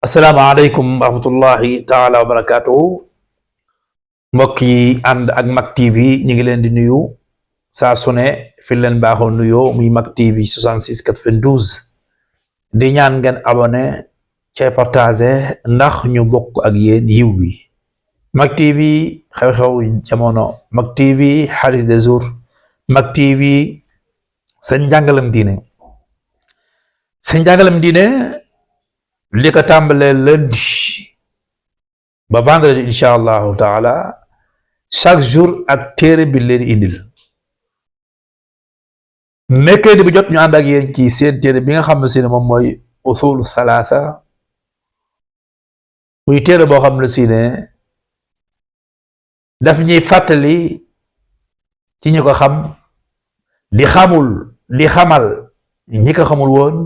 asalaamaaleykum wa rahmatullahi taala wa barakaatuhu mbokk yi ànd ak Mak TV ñu ngi leen di nuyu saa su ne fi leen baaxoo nuyoo muy Mak TV 66 92 di ñaan ngeen abonné ca partagé ndax ñu bokk ak yéen yiw bi. Mak TV xew-xew jamono, Mak TV hadith des jours, Mak TV seen njàngalam diine li ko tàmbalee lundi ba vendredi incha allahu taala chaque jour ak téere bi leen indil. mercredi bi jot ñu ànd ak yéen ci seen téere bi nga xam ne si ne moom mooy usul thalatha, muy téere boo xam ne si ne daf ñuy fàttali ci ñu ko xam di xamal ñi ko xamul woon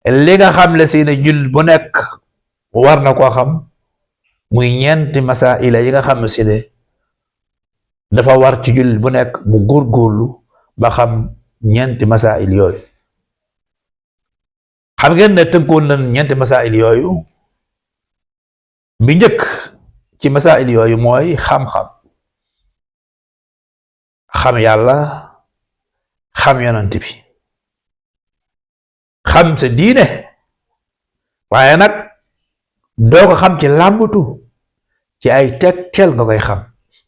li nga xam le si ne jul bu nekk war na koo xam, muy ñeenti masaila yi nga xam ne si ne dafa war ci jul bu nekk mu góorgóorlu ba xam ñeenti masail yooyu. xam ngeen ne tënkoon nañ ñeenti masail yooyu. bi njëkk ci masail yooyu mooy xam-xam, xam yàlla, xam yonent bi, xam sa diine, waaye nag doo ko xam ci làmbatu, ci ay tegtal nga koy xam.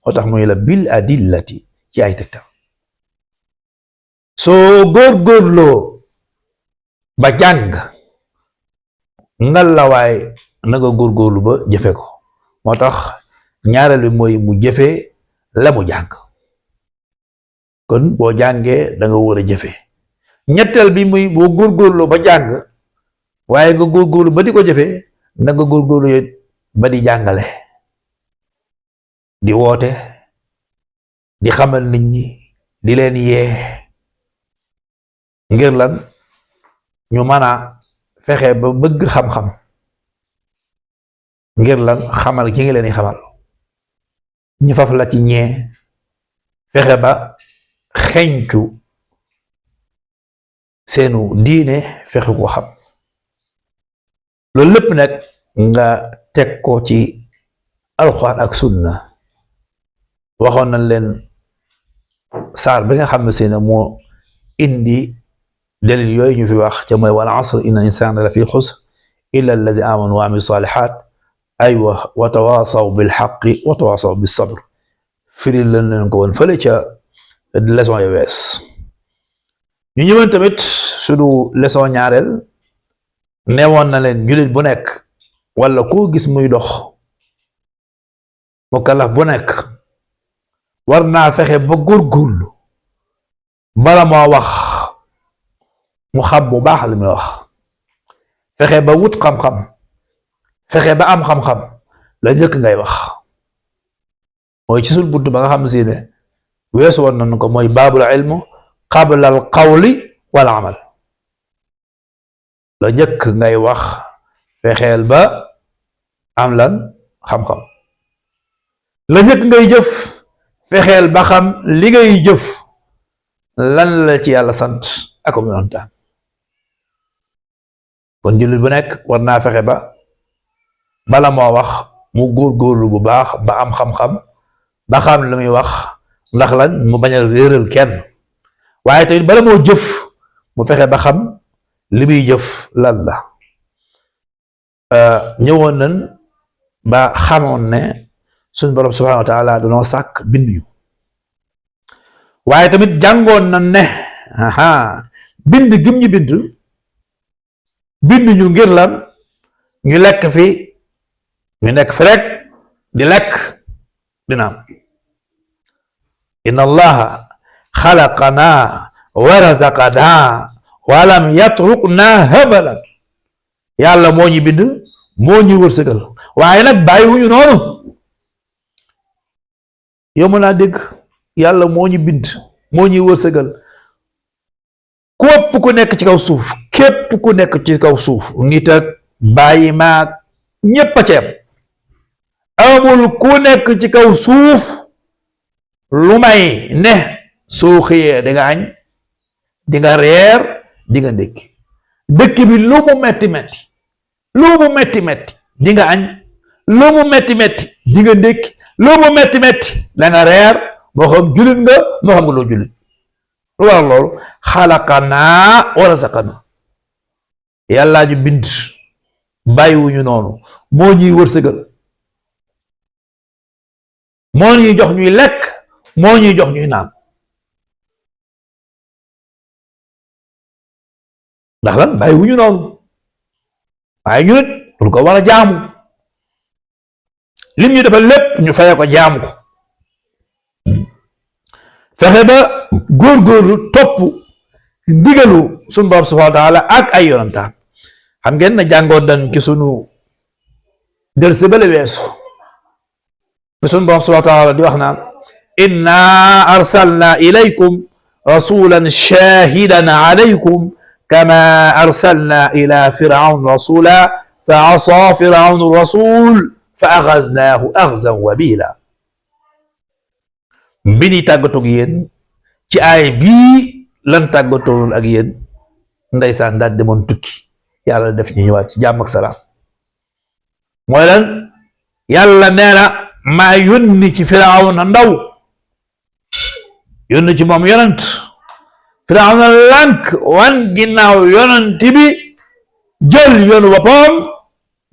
moo tax muy la bil adillati, ci ay tegtal. soo góorgóorloo ba jàng ngal la waay na nga góorgóorlu ba jëfe ko. moo tax ñaareel bi mooy mu jëfe la mu jàng. kon boo jàngee da nga war a jëfe. ñetteel bi muy boo góorgóorloo ba jàng waaye nga góorgóorlu ba di ko jëfe, na nga góorgóorlu ba di jàngale, di woote, di xamal nit ñi, di leen yee, ngir lan ñu mën a fexe ba bëgg xam-xam, ngir lan xamal ki nga leen di xamal ñu faf la ci ñee, fexe ba xeñtu seenu diine, fexe ko xam. loolu lépp nag nga teg ko ci alxuraan ak sunna. waxoon nañ leen saar bi nga xam ne si ne moo indi dalil yooyu ñu fi wax ca mooy wal asr inna insana la fi xusr illa alladi amanu wa amilu salihat aywa wa tawasaw bil xaqi wa tawasaw bis sabr. firi lañ leen ko woon fële ca leçon ya wees. ñu ñëwoon tamit suñu leçon ñaareel, neewoon na leen jullit bu nekk wala koo gis muy dox, mukallaf bu nekk war naa fexe ba góorgóorlu bala moo wax mu xam bu baax li muy wax, fexe ba wut xam-xam, fexe ba am xam-xam la njëkk ngay wax. mooy ci sul bunt ba nga xam si ne weesu woon nañu ko, mooy baabul ilmu qabla al qawli wal amal. la njëkk ngay wax fexeel ba am lan xam-xam. la njëkk ngay jëf fexeel ba xam li ngay jëf lan la ci yàlla sant ak mu yonentam. kon jullit bu nekk war naa fexe ba bala moo wax mu góorgóorlu bu baax ba am xam-xam, ba xam lu muy wax, ndax lan mu bañ a réeral kenn. waaye tamit bala moo jëf mu fexe ba xam li muy jëf lan la. ñëwoon nañ ba xamoon ne suñ borom subhanahu wa taala dañoo sàkk bind ñu, waaye tamit jàngoon nañ ne bind gim ñu bind ñu ngir lan ñu lekk fi, ñu nekk fi rek di lekk di naan. inna allaha xalaqana wa razaqana walam yatrukna habalan. yàlla moo ñu bind, moo ñu wërsëgal, waaye nag bàyyiwuñu noonu. yow mën naa dégg yàlla moo ñu bind, moo ñuy wërsëgal. képp ku nekk ci kaw suuf, képp ku nekk ci kaw suuf, nit ak bàyyi maag ñépp a ceeb, amul ku nekk ci kaw suuf lu may ne soo xëyee di nga añ, di nga reer, di nga ndékki. dëkk bi lu mu metti metti lu mu metti metti di nga añ, lu mu metti metti di nga ndékki, lu mu metti metti da nga reer, moo xam jullit nga moo xam nga loo jullit. lu war loolu xalaqanaa wa razaqanaa, yàllaa ñu bind bàyyiwuñu noonu, moo ñuy wërsëgal, moo ñuy jox ñuy lekk, moo ñuy jox ñuy naan. ndax lan bàyyiwuñu noonu, waaye ñu nit lu ko war a jaamu, lim ñu defal lépp ñu faye ko jaamu ko, fexe ba góorgóorlu topp ndigalu sunu borom subhanahu wa taala ak ay yonantaam. xam ngeen na jàngoon dañ ci sunu dërse bale weesu bi sunu borom subhanahu wa taala di wax naan inna arsalna ilaykum rasulan shahidan alaykum kama arsalna ila firaun rasula fa asa firaun rasul fa axaznaahu axzan wabila. bi ni tàggatoog yéen ci aay bii lan tàggatool ak yéen, ndeysaan daal demoon tukki, yàlla def ñu ñëwaat ci jàmm ak salaam. mooy lan yàlla nee na maa yónni ci firawna ndaw, yónni ci moom yonent, firawna lànk wan ginnaaw yonent bi, jël yoonu boppam,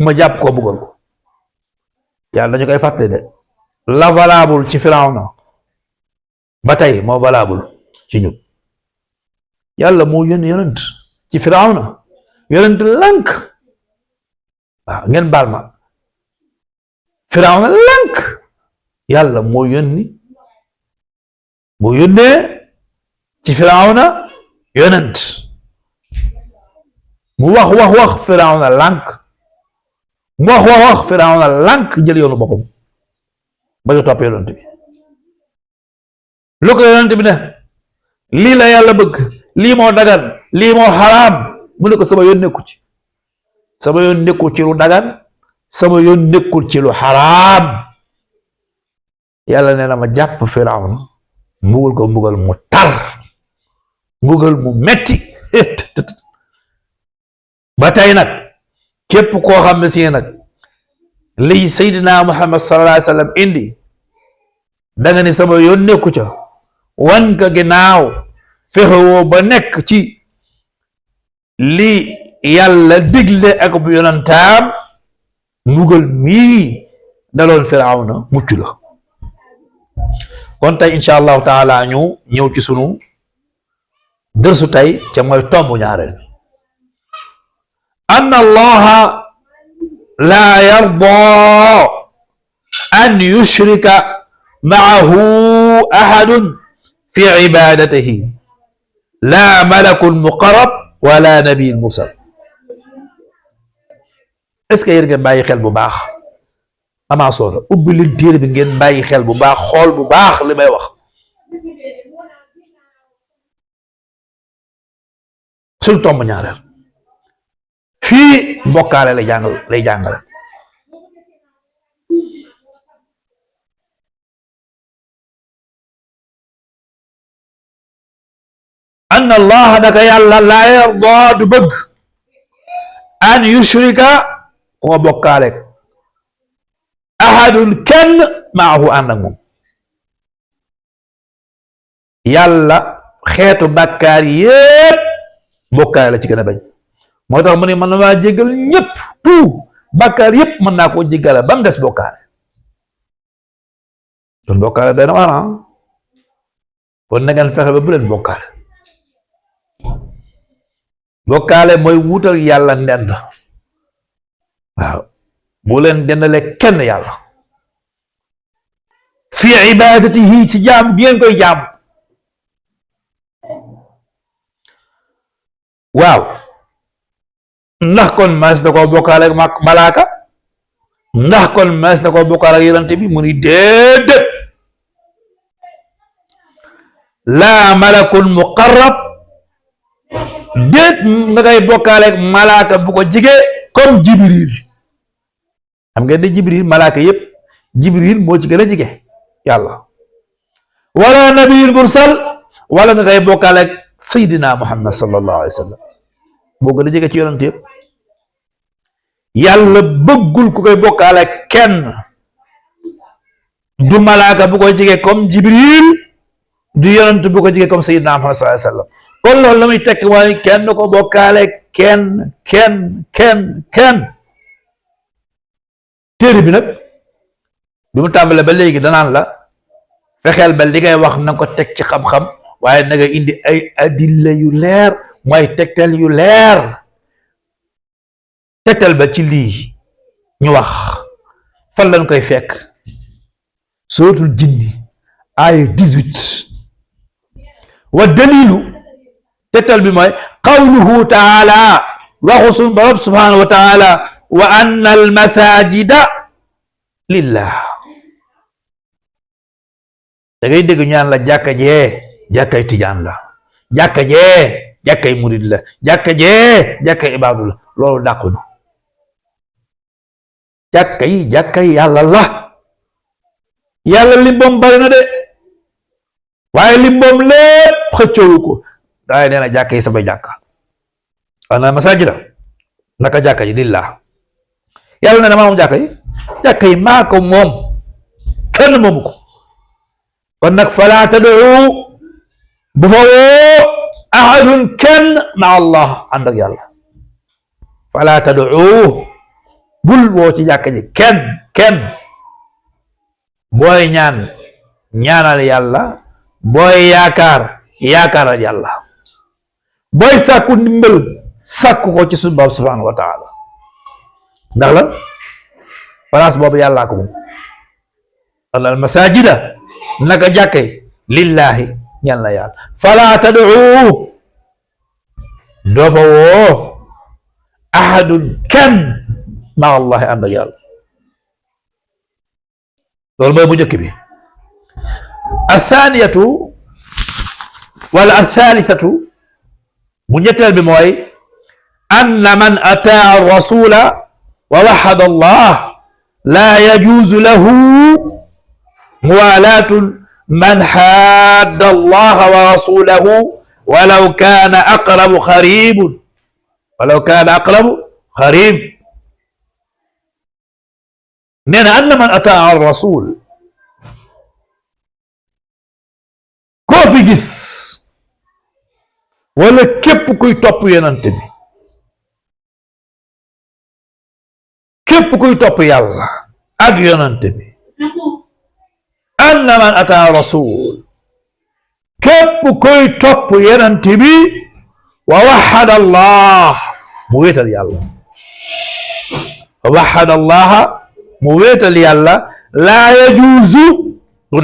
ma jàpp ko buggal ko. yàlla dañu koy fàtte de la valable ci firawna ba tey moo valable ci ñun. yàlla moo yónni yonent ci firawna, yonent lànk, waaw ngeen baal ma, firawna lànk, yàlla moo yónnee ci firawna yonent, mu wax firawna lànk, mu wax firawna lànk, jël yoonu boppam ba ñu topp yonent bi. lu ko yonent bi ne lii la yàlla bëgg, lii moo dagan, lii moo xaraam, mu ne ko sama yoon nekku ci, sama yoon nekkul ci lu dagan, sama yoon nekkul ci lu xaraam. yàlla nee na ma jàpp firawna, mbugal ko mbugal mu tar, mbugal mu metti. ba tey nag képp koo xam ne si nag lii Seydina Muhammad sallallahu alayhi wa sallam indi danga ni sama yoon nekku ca, wan ka ginnaaw, fexewoo ba nekk ci li yàlla digle ak bu yonantaam, mbugal mii daloon firawna mucc la. kon tey insha allahu taala ñu ñëw ci sunu dërsu tey ca mooy tomb ñaareel bi. anna allaha la yarda an yushrika maahu ahadun fi ibadatihi, la malakun muqarrab wala nabiyyun mursal. est-ce que yéen ngeen bàyyi xel bu baax, amaa soola ubbi leen téere bi ngeen bàyyi xel bu baax, xool bu baax li may wax. suñu tomb ñaareel fii mbokkaale lay jàngale. anna allaha naka yàlla laa yarda du bëgg an yushrika koo bokkaale ahadun kenn maahu ànd ak moom. yàlla xeetu bàkkaar yépp bokkaale la ci gën a bañ. moo tax mu ne man na maa jéggal ñépp, tout bàkkaar yépp mën naa koo jéggale ba mu des bokkaale. kon bokkaale doy na waar, kon na ngeen fexe ba bu leen bokkaale. bokkaale mooy wutal yàlla ndend, waaw bu leen dendale kenn yàlla fi ibadatihi ci jaam bi ngeen koy jaam. waaw ndax kon mas na koo bokkaale ak malaaka, ndax kon mas na koo bokkaale ak yonent bi? mu ni déedéet. laa malakun muqarrab, déet nga koy bokkaale ak malaaka bu ko jige comme jibril. xam ngeen ne jibril malaaka yépp jibril moo ci gën a jige yàlla. wala nabiyul mursal, wala nga koy bokkaale ak Seydina Muhammad sallallahu alayhi wa sallam, boo gën a jege ci yonent yëpp. yàlla bëggul ku koy bokkaale kenn du malaaka bu koy jege comme Jibril du yonent bu ko jege comme Sayyidina Muhammad sallallahu alayhi wa sallam kon loolu la muy tekk mooy kenn ko bokkaale kenn téere bi nag bi mu tàmbalee ba léegi danaan la fexeel ba li ngay wax na ko teg ci xam-xam waaye na nga indi ay adilla yu leer mooy tegtal yu leer tegtal ba ci lii ñu wax fan lañ koy fekk suratul jinni aaya 18 wa dalilu tegtal bi mooy qawluhu taala waxu suñu borom subhanahu wa taala wa anna al masajida lillah da ngay dégg ñaan la jàkka jee jàkkay tijaan la jàkka jee jàkkay murid la jàkka jee jàkkay ibaadu la loolu dàqunu jàkka yi yàlla la yàlla limboom bari na de waaye limboom lépp xëccoowu ko daay nee na jàkka yi samay jàkka ana masajida naka jàkka ji lillah yàlla nee na maa moom jàkka yi maa ko moom kenn moomu ko kon nag fala tad'u bu fa woo ahadun kenn ma allah ànd ak yàlla fala tad'u bul woo ci jàkka ji kenn booy ñaanal yàlla booy yaakaaral yàlla booy sàkku ndimbal sàkku ko ci suñu Boroom subhanahu wa taala ndax la place boobu yàllaa ko moom al masajida naka jàkkay lillahi ñaan la yàlla fala tad'u doo fa woo ahadun kenn ma allahi ànd ak yàlla loolu mooy bu njëkk bi athaniyatu wala athalithatu bu ñetteel bi mooy anna man ataa rasula wa waxada allah la yajuuzu lahu muwalaatu man xaadda allah wa rasulahu walaw kaana aqrabu xarib nee na anna man ataa rasul koo fi gis wala képp kuy topp yonent bi képp kuy topp yàlla ak yonent bi anna man ataa rasul képp kuy topp yonent bi wa waxada allah mu wéetal yàlla wa waxada allaha mu wéetal yàlla laa yajuuzu du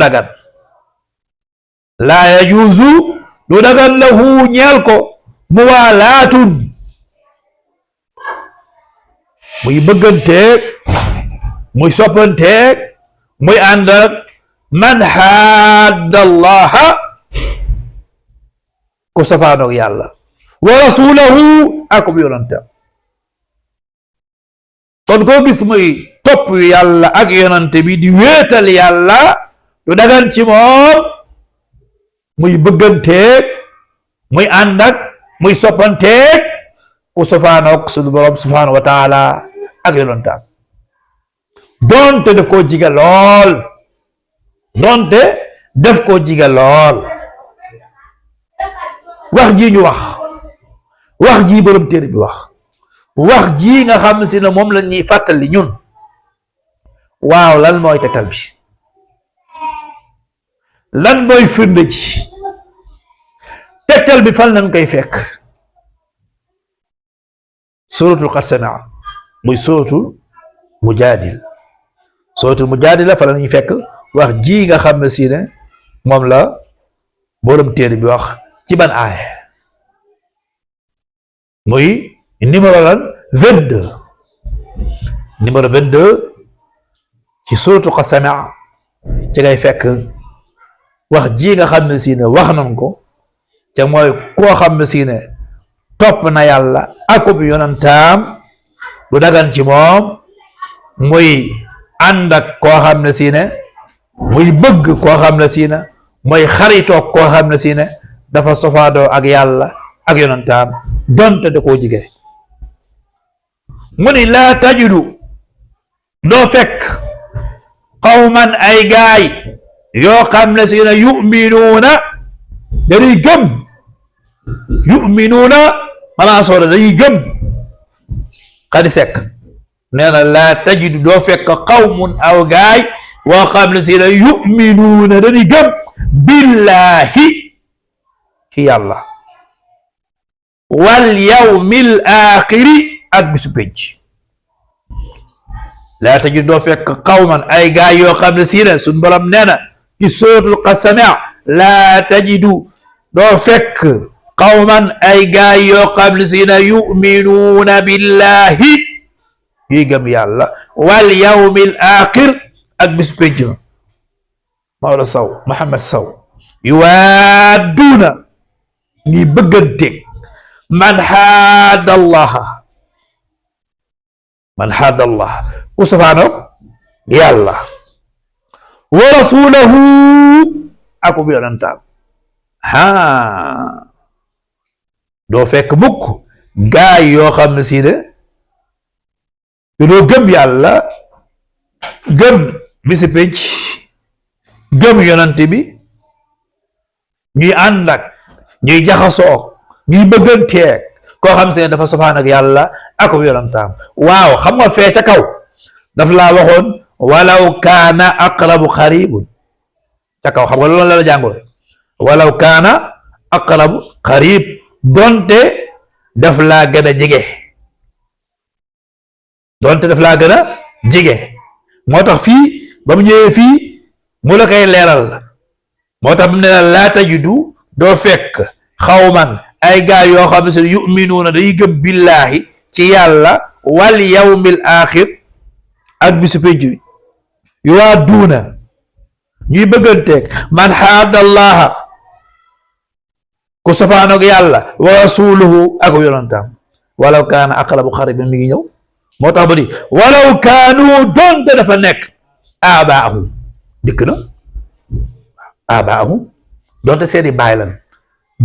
dagan lahu ñeel ko muwaalaatun muy bëgganteeg muy soppanteeg muy ànd ak man xaadda allaha ko safaanoog yàlla wa rasulahu ak bu yonantam kon koo gis muy topp yàlla ak yonante bi di wéetal yàlla du dagan ci moom muy bëgganteeg muy ànd ak muy soppanteeg ku sofaanoog suñu borom subhanahu wa taala ak yonantaam doonte daf koo jiga lool wax ji ñu wax ji borom téere bi wax ji nga xam si ne moom la ñuy fàttali ñun waaw lan mooy tegtal bi lan mooy firnde ji tegtal bi fan lañ koy fekk suratul qad samia muy suratul mujaadila fa la ñuy fekk wax ji nga xam ne si ne moom la borom téere bi wax ci ban aaya muy numéro lan 22 ci suratul qad samia ci ngay fekk wax ji nga xam ne si ne wax nañ ko ca mooy koo xam ne si ne topp na yàlla akub yonantaam du dagan ci moom muy ànd ak koo xam ne si ne muy bëgg koo xam ne si ne muy xaritoog koo xam ne si ne dafa sofaadoo ak yàlla ak yonantaam donte da koo jige mu ni laa tajidu doo fekk qawman ay gaay yoo xam ne si na yuminuuna dañuy gëm yuminuuna manaa soora dañuy gëm xadi sekk nee na laa tajidu doo fekk qawmun aw gaay woo xam ne si na yuminuuna dañuy gëm billahi ci yàlla wal yawmil aaxiri ak bisu penc laa tajidu doo fekk qawman ay gaay yoo xam ne si na suñ borom nee na ci suratul qasami laa tajidu doo fekk qawman ay gaay yoo xam ne si na yuminuuna billahi yi gëm yàlla wal yawmil aaxir ak bis penc ma Maodo Sow Mohamed Sow yuwaadduuna ngi bëgganteeg man xaadda Allah ku safaanoog yàlla wa rasulahu aku bi yonantaam doo fekk mukk gaay yoo xam ne si ne doo gëm yàlla gëm bisi penc gëm yonante bi ñuy ànd ak ñuy jaxasoo ñuy bëgganteeg koo xam se ne dafa sofaan ak yàlla ak yonantaam waaw xam nga fee ca kaw daf laa waxoon walaw kaana aqrabu xaribun ca kaw xam nga loolu la jàngoon walaw kaana aqrabu xarib donte daf laa gën a jege moo tax fii ba mu ñëwee fii mu la koy leeral moo tax mu ne la laa tajidu doo fekk xawman ay gaay yoo xam ne si yuminuuna day gëm billaahi ci yàlla wal yawmil aaxir ak bisu penc bi yuwaadduuna ñuy bëgganteeg man xaadallaha ku safaanoog yàlla wa rasuluhu ak yonantaam walaw kaana aqrabu xaribin mi ngi ñëw moo tax ba di walaw kaanu doonte dafa nekk abaahum dikk na abaahum doonte seeni baay lan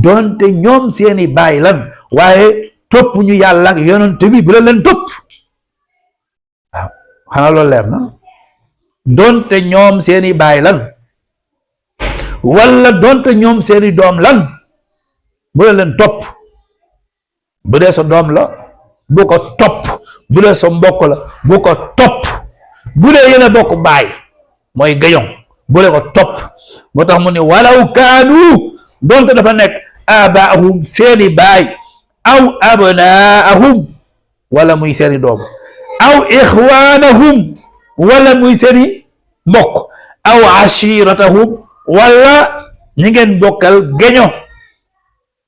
doonte ñoom seeni baay lan waaye topp ñu yàlla ak yonent bi bu la leen topp waaw xanaa loolu leer na doonte ñoom seeni baay lan wala doonte ñoom seeni doom lan bu la leen topp bu dee sa doom la bu ko topp bu dee sa mbokk la bu ko topp bu dee yéen a bokk baay mooy gañoŋ bu leen ko topp moo tax mu ne walaw kaanu doonte dafa nekk abaahum seeni baay aw abnaahum wala muy seeni doom aw ixwaanahum wala muy seeni mbokk aw ashiratahum wala ñi ngeen bokkal gaño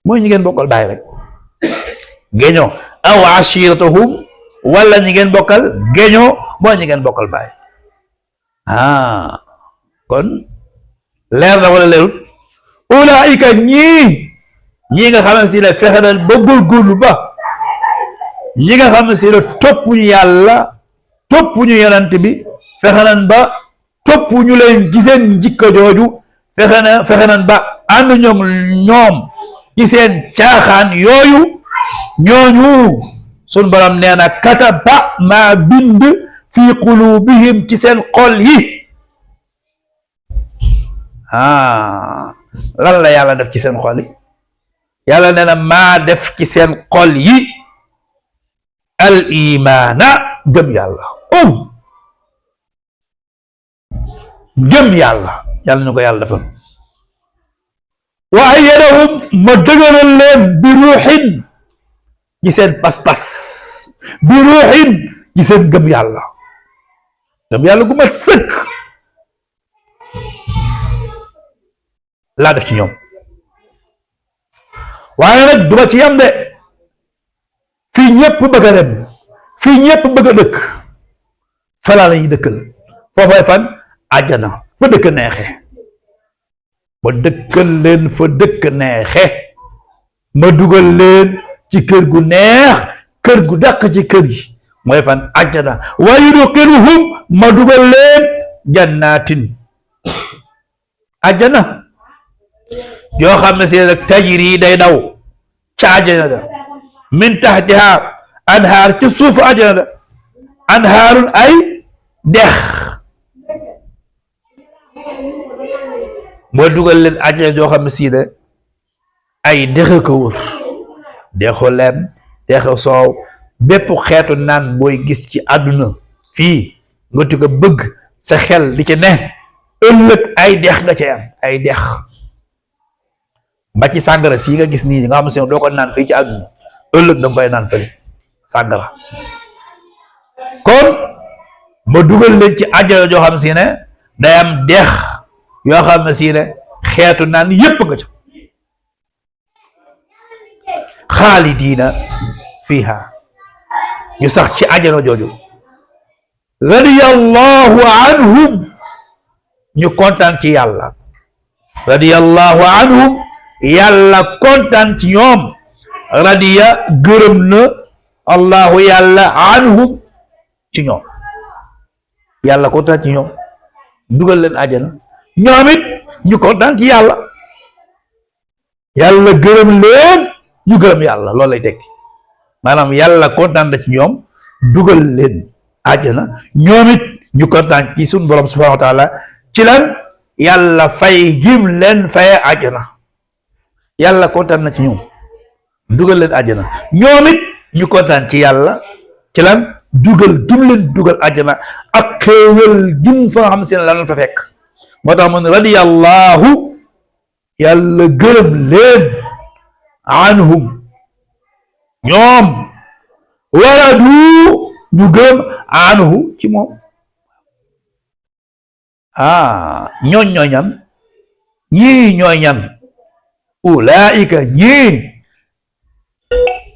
mooy ñi ngeen bokkal baay rek gaño aw ashiratahum wala ñi ngeen bokkal gaño mooy ñi ngeen bokkal baay kon leer na wala leerut ulaika ñii nga xam ne si ne fexe nañ ba góorgóorlu ba ñi nga xam ne si ne topp ñu yàlla topp ñu yonent bi fexe nañ ba topp ñu leen giseen njikko jooju fexe nañ ba ànd ñoom ci seen caaxaan yooyu ñooñu sun borom nee na kataba maa bind fi qulubihim ci seen xol yi lan la yàlla def ci seen xol yi yàlla nee na maa def ci seen xol yi al imaana gëm yàlla gëm yàlla yàlla ñu ko yàlla defal wa ayyadahum ma dëgëral leen bi ruuxin ci seen pas-pas bi ruuxin ci seen gëm yàlla gu mat sëkk laa def ci ñoom waaye nag duma ci yam de fii ñëpp bëgg a dem fii ñëpp bëgg a dëkk falaa la ñuy dëkkal foofay fan àjjana fa dëkk neexe ma dëkkal leen fa dëkk neexe ma dugal leen ci kër gu neex kër gu dàq ci kër yi mooy fan àjjana wa yudxiluhum ma dugal leen jannaatin àjjana yoo xam ne si rek tajiri day daw ca àjjana da min taxtiha anhaar ci suufu àjjana la anhaarun ay dex moo dugal leen àjjana joo xam ne sii ne ay dex ko wër dexu lem dexu soow bépp xeetu naan booy gis ci àdduna fii nga ti ko bëgg sa xel li ci ne ëllëg ay dex nga ci am ay dex ba ci sàngara sii nga gis nii nga xam ne doo ko naan fii ci àdduna ëllëg danga koy naan fële sàngara kon ma dugal leen ci àjjana joo xam si ne day am dex yoo xam ne si ne xeetu naan yépp nga ci xaalidiina fiiha ñu sax ci àjjana jooju radiyallahu anhum ñu kontaan ci yàlla radiyallahu anhum yàlla kontaan ci ñoom radiya gërëm na allahu yàlla anhum ci ñoom yàlla kontaan ci ñoom dugal leen àjjana ñoom it ñu kontaan ci yàlla yàlla gërëm leen ñu gërëm yàlla loolu lay tekki maanaam yàlla kontaan na ci ñoom dugal leen àjjana ñoom it ñu kontaan ci suñu borom subhanahu wa taala ci lan yàlla fay gim leen faye àjjana yàlla kontaan na ci ñoom dugal leen àjjana ñoom it ñu kontaan ci yàlla ci lan dugal gim leen dugal àjjana ak xéewal gim fa xam seen lan fa fekk moo tax mun radiyallahu yàlla gërëm leen anhum ñoom waradu ñu gërëm anhu ci moom ñooñ ñooy ñan ñii ñooy ñan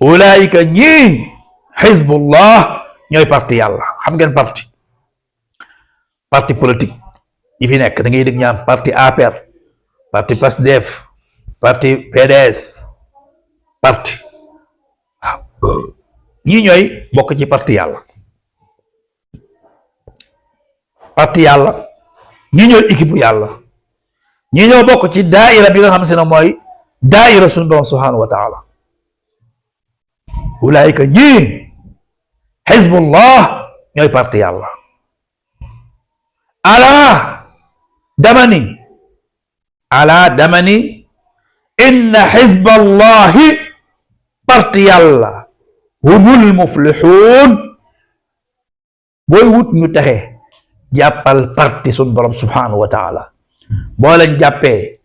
ulaika ñii xizbullah ñooy parti yàlla xam ngeen parti politique yi fi nekk da ngay dégg ñaan parti APR parti PASTEF parti PDS parti waaw ñii ñooy bokk ci parti yàlla ñii ñooy équipe yàlla ñii ñoo bokk ci daaira bi nga xam se ne mooy daaira suñu borom subhanahu wa taala ulaayika ñii xizbullah ñooy parti yàlla ala damani inna xizballahi parti yàlla humul muflixuun booy wut ñu texe jàppal parti sun borom subhanahu wa taala boo leen jàppee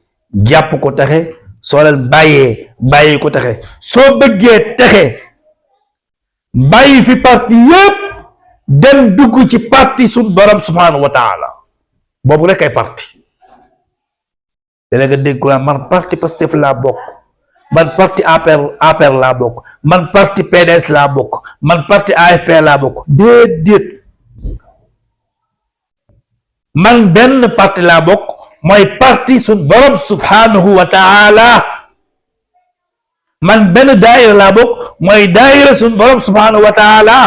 jàpp ko texe soo leen bàyyi ko texe soo bëggee texe bàyyi fi parti yëpp dem dugg ci parti sun borom subhanahu wa taala boobu rek ay parti léegi nga dégg ko man parti Pastef laa bokk man parti APR laa bokk man parti PDS laa bokk man parti AFP laa bokk déedéet man benn parti laa bokk mooy parti sun borom subhanahu wa taala man benn daayira laa bokk mooy daayira sun borom subhanahu wa taala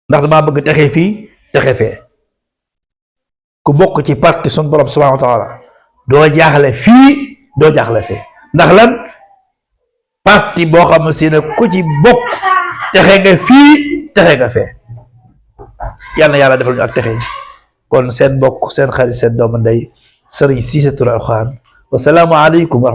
ndax damaa bëgg texe fii texe fee ku bokk ci parti sun borom subhanahu wa taala doo jaaxle fii doo jaaxle fee ndax lan parti boo xam ne si ne ku ci bokk texe nga fii texe nga fee yàlla na yàlla defal ñu ak texe kon seen bokk seen xarit seen doomu ndey Serigne Cissé Touré Alxuraan wasalaamu aleykum wa rahmatulah